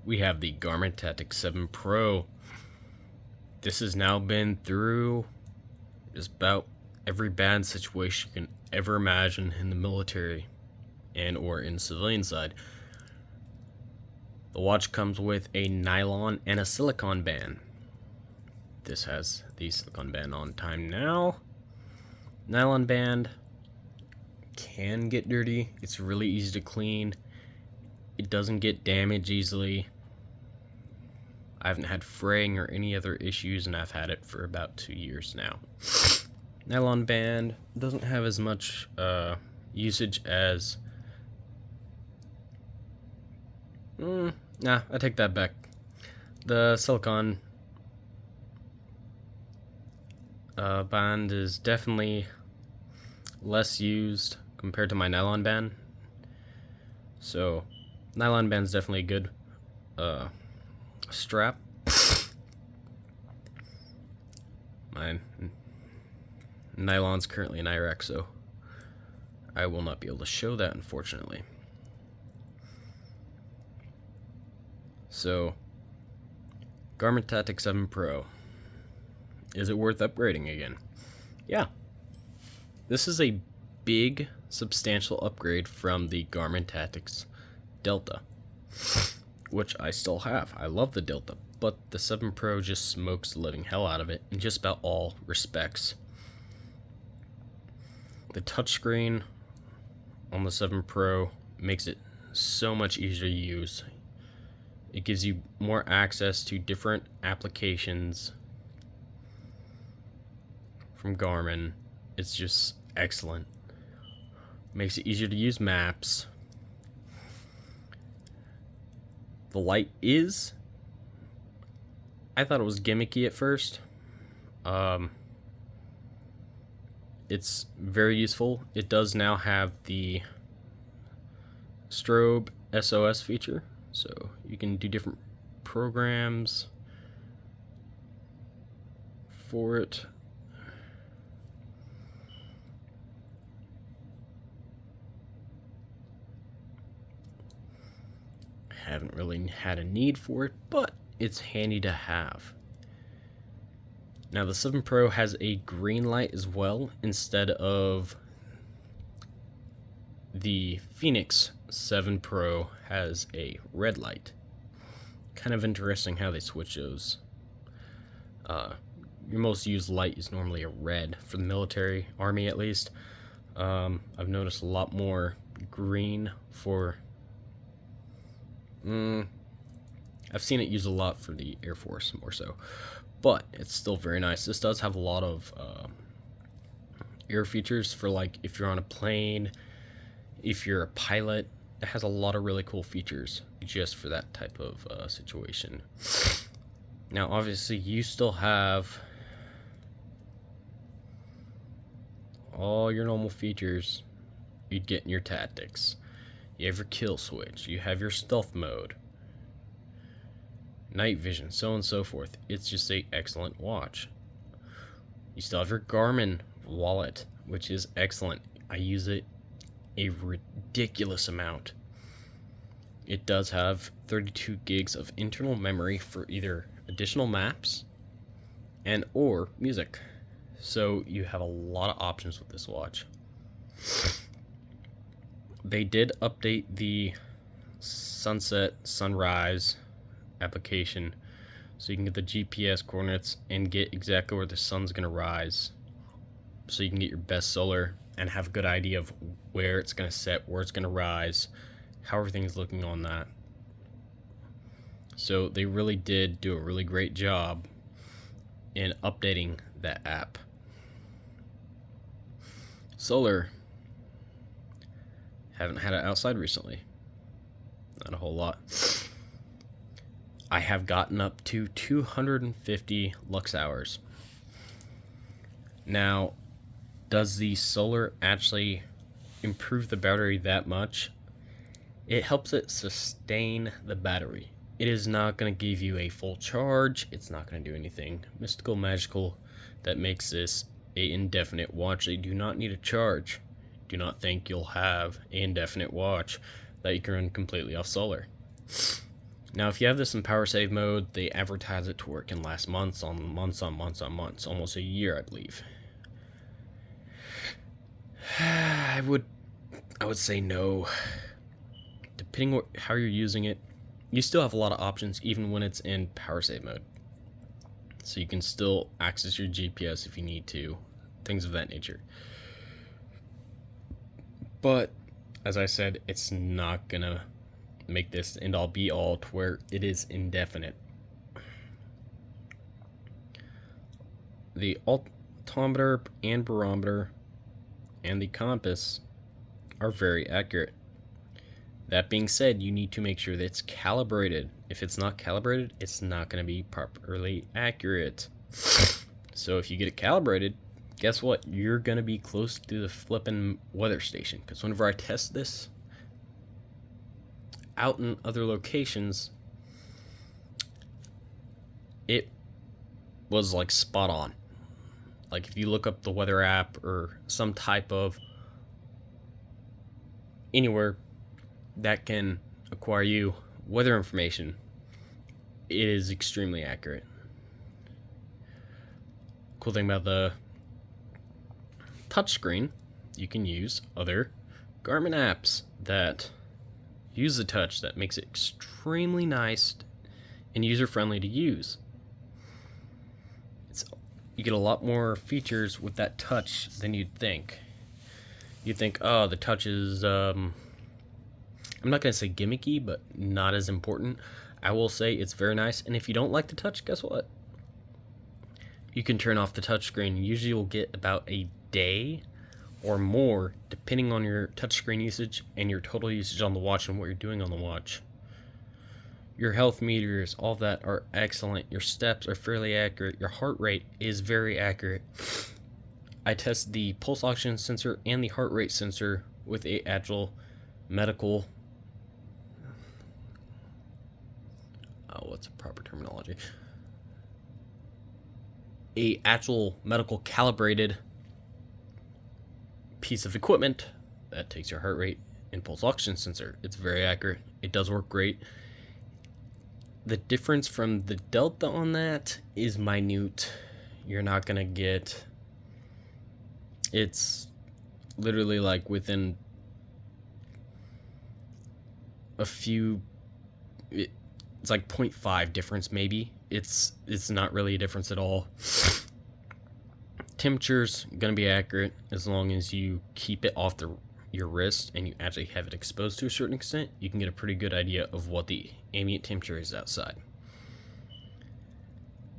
we have the Garmin Tactix 7 Pro. This has now been through just about every bad situation you can ever imagine in the military and or in civilian side. The watch comes with a nylon and a silicone band. This has the silicone band on time now. Nylon band can get dirty. It's really easy to clean. It doesn't get damaged easily. I haven't had fraying or any other issues, and I've had it for about 2 years now. Nylon band doesn't have as much usage as... I take that back. The silicone band is definitely less used compared to my nylon band. So, nylon band's definitely a good strap. My nylon's currently in Iraq, so I will not be able to show that, unfortunately. So, Garmin Tactix 7 Pro. Is it worth upgrading again? Yeah. This is a big, substantial upgrade from the Garmin Tactix Delta, which I still have. I love the Delta, but the 7 Pro just smokes the living hell out of it in just about all respects. The touchscreen on the 7 Pro makes it so much easier to use. It gives you more access to different applications from Garmin. It's just excellent. Makes it easier to use maps. The light is... I thought it was gimmicky at first. It's very useful. It does now have the strobe SOS feature, so you can do different programs for it. Haven't really had a need for it, but it's handy to have. Now the 7 Pro has a green light as well instead of the Phoenix 7 Pro has a red light. Kind of interesting how they switch those. Your most used light is normally a red for the military, army at least. I've noticed a lot more green for... I've seen it used a lot for the Air Force more so, but it's still very nice. This does have a lot of air features for, like, if you're on a plane, if you're a pilot. It has a lot of really cool features just for that type of situation. Now obviously you still have all your normal features you'd get in your Tactix. You have your kill switch, you have your stealth mode, night vision, so on and so forth. It's just an excellent watch. You still have your Garmin wallet, which is excellent. I use it a ridiculous amount. It does have 32 gigs of internal memory for either additional maps and or music. So you have a lot of options with this watch. They did update the sunset, sunrise application, so you can get the GPS coordinates and get exactly where the sun's going to rise, so you can get your best solar and have a good idea of where it's going to set, where it's going to rise, how everything's looking on that. So they really did do a really great job in updating that app. Solar, haven't had it outside recently. Not a whole lot. I have gotten up to 250 lux hours. Now, does the solar actually improve the battery that much? It helps it sustain the battery. It is not going to give you a full charge. It's not going to do anything mystical, magical that makes this an indefinite watch. You do not need a charge. Do not think you'll have an indefinite watch that you can run completely off solar. Now, if you have this in power save mode, they advertise it to where it can last months on months on months on months, almost a year, I believe. I would say no. Depending on how you're using it, you still have a lot of options even when it's in power save mode. So you can still access your GPS if you need to, things of that nature. But as I said, it's not gonna make this end all be all to where it is indefinite. The altimeter and barometer and the compass are very accurate. That being said, you need to make sure that it's calibrated. If it's not calibrated, it's not going to be properly accurate. So if you get it calibrated, guess what? You're going to be close to the flipping weather station. Because whenever I test this out in other locations, it was like spot on. Like if you look up the weather app or some type of anywhere that can acquire you weather information, it is extremely accurate. Cool thing about the touchscreen, you can use other Garmin apps that use the touch, that makes it extremely nice and user-friendly to use. You get a lot more features with that touch than you'd think. You'd think, oh, the touch is I'm not going to say gimmicky, but not as important. I will say it's very nice, and if you don't like the touch, guess what? You can turn off the touchscreen. Usually you'll get about a day or more, depending on your touchscreen usage and your total usage on the watch and what you're doing on the watch. Your health meters, all that are excellent. Your steps are fairly accurate. Your heart rate is very accurate. I tested the pulse oxygen sensor and the heart rate sensor with a actual medical, what's the proper terminology? A actual medical calibrated piece of equipment that takes your heart rate and pulse oxygen sensor. It's very accurate. It does work great. The difference from the Delta on that is minute. You're not gonna get, it's literally like within a few, it's like 0.5 difference maybe. It's not really a difference at all. Temperature's gonna be accurate as long as you keep it off your wrist and you actually have it exposed to a certain extent. You can get a pretty good idea of what the ambient temperature is outside.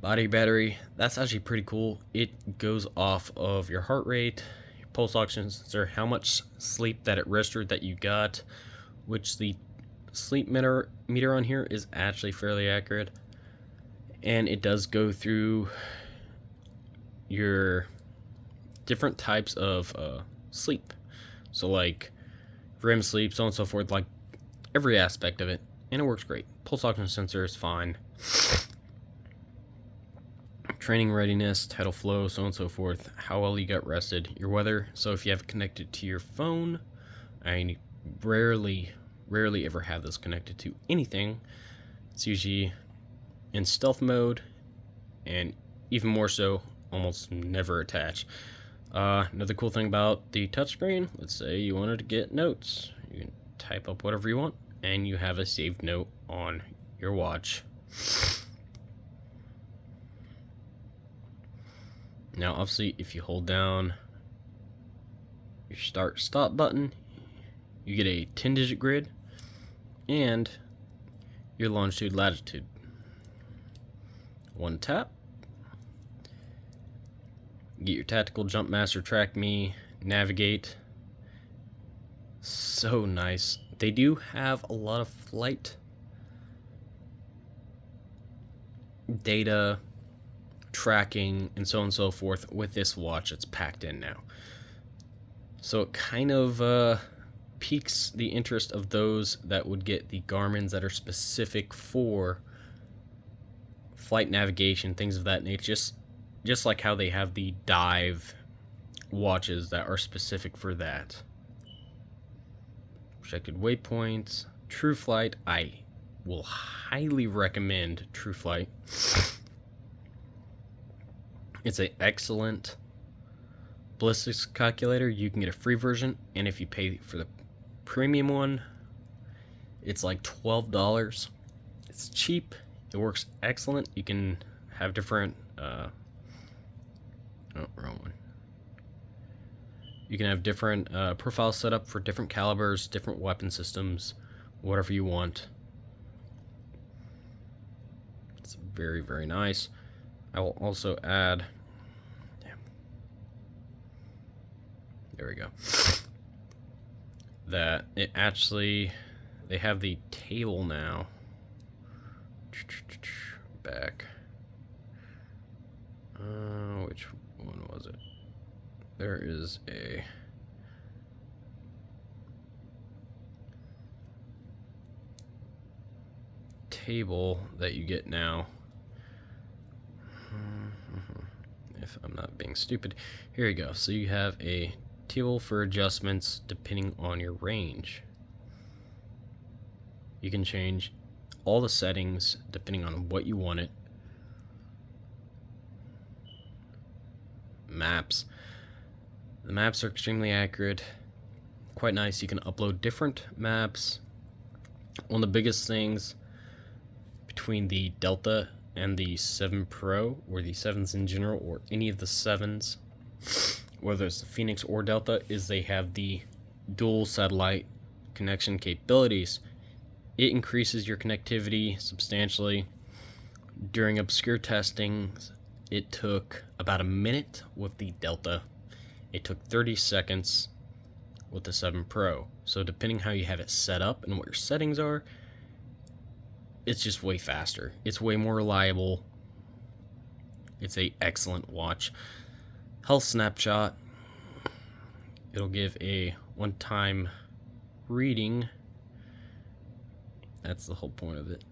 Body battery, that's actually pretty cool. It goes off of your heart rate, your pulse oxygen sensor, how much sleep that it registered that you got, which the sleep meter on here is actually fairly accurate. And it does go through your different types of sleep. So like REM sleep, so on and so forth, like every aspect of it. And it works great. Pulse oxygen sensor is fine. Training readiness, tidal flow, so on and so forth. How well you got rested. Your weather. So if you have it connected to your phone, I rarely ever have this connected to anything. It's usually in stealth mode, and even more so, almost never attached. Another cool thing about the touchscreen, let's say you wanted to get notes. You can type up whatever you want, and you have a saved note on your watch. Now, obviously, if you hold down your start-stop button, you get a 10-digit grid and your longitude, latitude. One tap. Get your tactical jump master, track me, navigate. So nice. They do have a lot of flight data, tracking, and so on and so forth with this watch. It's packed in now. So it kind of piques the interest of those that would get the Garmins that are specific for flight navigation, things of that nature. Just like how they have the dive watches that are specific for that. Projected waypoints, true flight. I will highly recommend TrueFlight. It's an excellent ballistics calculator. You can get a free version, and if you pay for the premium one, it's like $12. It's cheap. It works excellent. You can have different wrong one. You can have different profiles set up for different calibers, different weapon systems, whatever you want. It's very, very nice. I will also add, there we go, that it actually, they have the table now. Back. Which one was it? There is a table that you get now. If I'm not being stupid, here you go. So you have a table for adjustments depending on your range. You can change all the settings depending on what you want it. Maps. The maps are extremely accurate, quite nice. You can upload different maps. One of the biggest things between the Delta and the 7 Pro, or the 7s in general, or any of the 7s, whether it's the Phoenix or Delta, is they have the dual satellite connection capabilities. It increases your connectivity substantially. During obscure testing, it took about a minute with the Delta. It took 30 seconds with the 7 Pro. So depending how you have it set up and what your settings are, it's just way faster. It's way more reliable. It's an excellent watch. Health snapshot. It'll give a one-time reading. That's the whole point of it.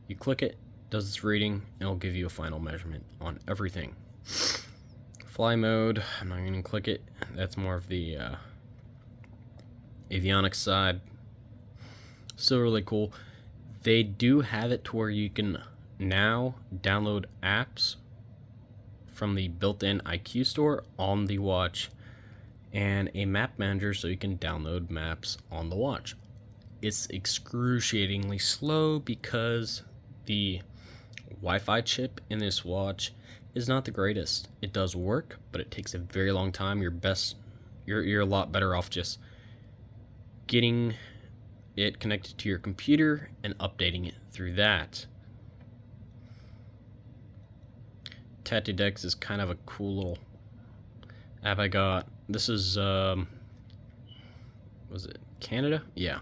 You click it, does its reading, and it'll give you a final measurement on everything. Fly mode, I'm not going to click it. That's more of the avionics side. Still really cool. They do have it to where you can now download apps from the built-in IQ store on the watch, and a map manager so you can download maps on the watch. It's excruciatingly slow because the Wi-Fi chip in this watch is not the greatest. It does work, but it takes a very long time. You're a lot better off just getting it connected to your computer and updating it through that. Tactix is kind of a cool little app I got. This is was it Canada? Yeah.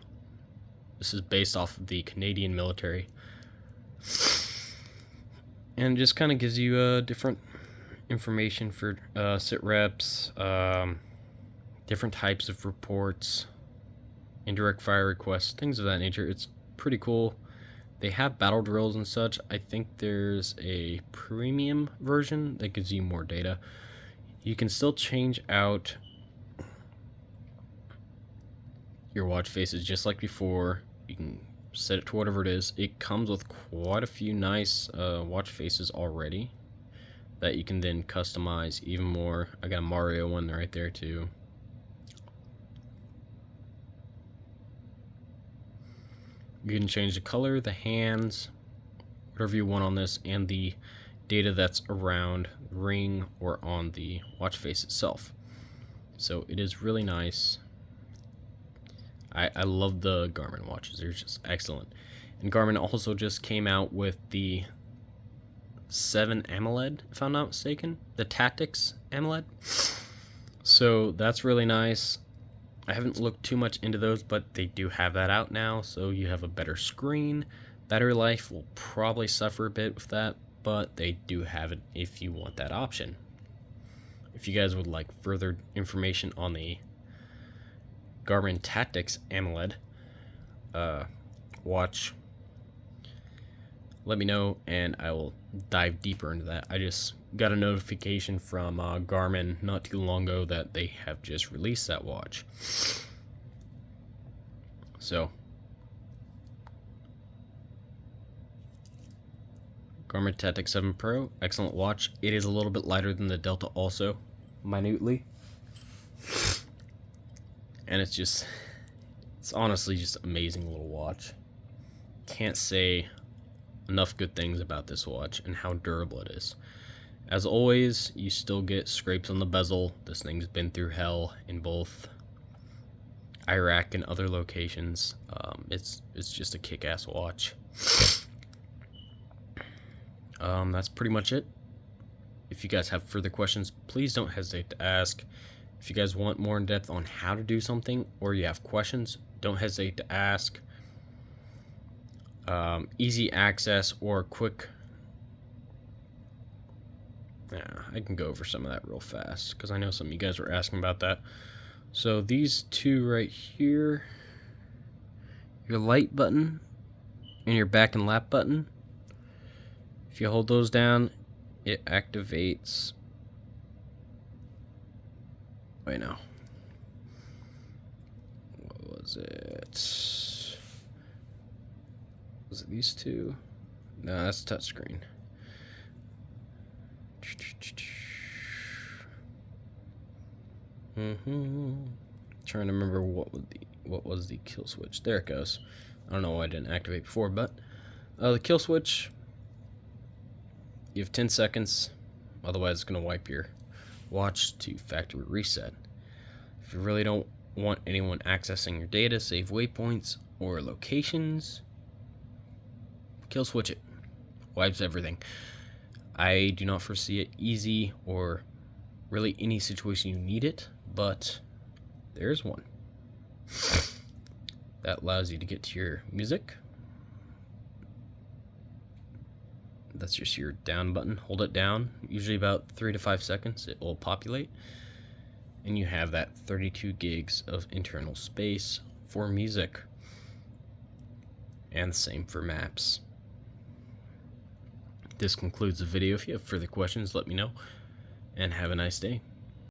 This is based off of the Canadian military. And it just kind of gives you different information for sit reps, different types of reports, indirect fire requests, things of that nature. It's pretty cool. They have battle drills and such. I think there's a premium version that gives you more data. You can still change out your watch faces just like before. You can set it to whatever it is. It comes with quite a few nice watch faces already that you can then customize even more. I got a Mario one right there too. You can change the color, the hands, whatever you want on this, and the data that's around the ring or on the watch face itself. So it is really nice. I love the Garmin watches. They're just excellent. And Garmin also just came out with the 7 AMOLED, if I'm not mistaken. The Tactix AMOLED. So that's really nice. I haven't looked too much into those, but they do have that out now. So you have a better screen. Battery life will probably suffer a bit with that, but they do have it if you want that option. If you guys would like further information on the Garmin Tactix AMOLED watch, let me know and I will dive deeper into that. I just got a notification from Garmin not too long ago that they have just released that watch. So, Garmin Tactix 7 Pro, excellent watch. It is a little bit lighter than the Delta also, minutely. And it's honestly just amazing little watch. Can't say enough good things about this watch and how durable it is. As always, you still get scrapes on the bezel. This thing's been through hell in both Iraq and other locations. It's just a kick-ass watch. That's pretty much it. If you guys have further questions, please don't hesitate to ask. If you guys want more in depth on how to do something, or you have questions, don't hesitate to ask. Easy access or quick. Yeah, I can go over some of that real fast because I know some of you guys were asking about that. So these two right here, your light button and your back and lap button, if you hold those down, it activates. Wait, no. What was it? Was it these two? No, that's touchscreen. Trying to remember what was the kill switch. There it goes. I don't know why I didn't activate before, but the kill switch. You have 10 seconds, otherwise it's going to wipe your watch to factory reset. If you really don't want anyone accessing your data, save waypoints or locations, kill switch it. Wipes everything. I do not foresee it easy or really any situation you need it, but there's one. That allows you to get to your music. That's just your down button. Hold it down, usually about 3 to 5 seconds, it will populate. And you have that 32 gigs of internal space for music. And the same for maps. This concludes the video. If you have further questions, let me know. And have a nice day.